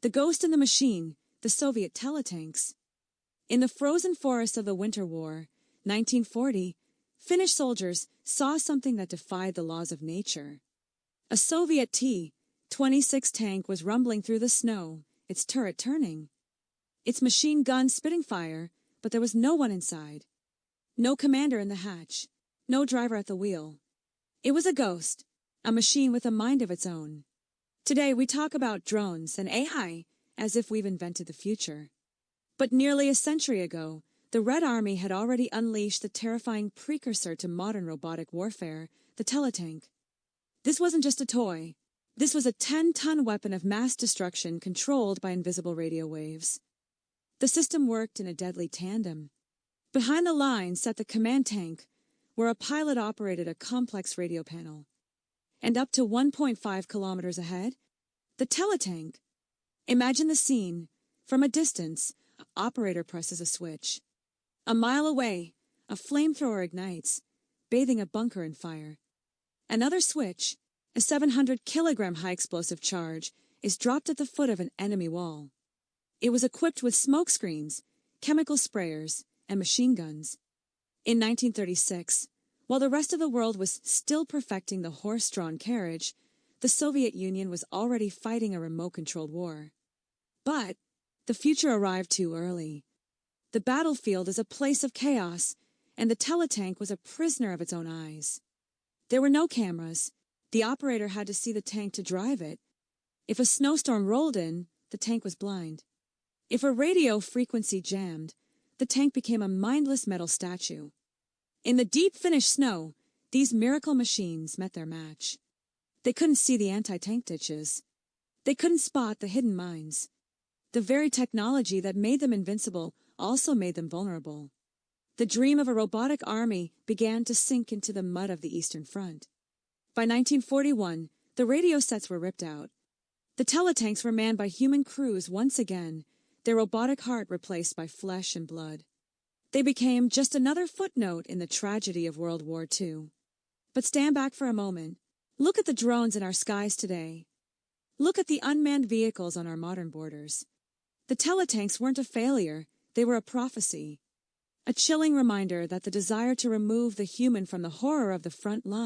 The ghost in the machine, the Soviet Teletanks. In the frozen forests of the Winter War, 1940, Finnish soldiers saw something that defied the laws of nature. A Soviet T-26 tank was rumbling through the snow, its turret turning. Its machine gun spitting fire, but there was no one inside. No commander in the hatch, no driver at the wheel. It was a ghost, a machine with a mind of its own. Today we talk about drones and AI as if we've invented the future. But nearly a century ago, the Red Army had already unleashed the terrifying precursor to modern robotic warfare, the Teletank. This wasn't just a toy. This was a 10-ton weapon of mass destruction controlled by invisible radio waves. The system worked in a deadly tandem. Behind the lines sat the command tank, where a pilot operated a complex radio panel. And up to 1.5 kilometers ahead, the Teletank. Imagine the scene. From a distance, an operator presses a switch. A mile away, a flamethrower ignites, bathing a bunker in fire. Another switch, a 700-kilogram high-explosive charge, is dropped at the foot of an enemy wall. It was equipped with smoke screens, chemical sprayers, and machine guns. In 1936, while the rest of the world was still perfecting the horse-drawn carriage, the Soviet Union was already fighting a remote-controlled war. But the future arrived too early. The battlefield is a place of chaos, and the Teletank was a prisoner of its own eyes. There were no cameras. The operator had to see the tank to drive it. If a snowstorm rolled in, the tank was blind. If a radio frequency jammed, the tank became a mindless metal statue. In the deep Finnish snow, these miracle machines met their match. They couldn't see the anti-tank ditches. They couldn't spot the hidden mines. The very technology that made them invincible also made them vulnerable. The dream of a robotic army began to sink into the mud of the Eastern Front. By 1941, the radio sets were ripped out. The Teletanks were manned by human crews once again, their robotic heart replaced by flesh and blood. They became just another footnote in the tragedy of World War II. But stand back for a moment. Look at the drones in our skies today. Look at the unmanned vehicles on our modern borders. The Teletanks weren't a failure, they were a prophecy. A chilling reminder that the desire to remove the human from the horror of the front line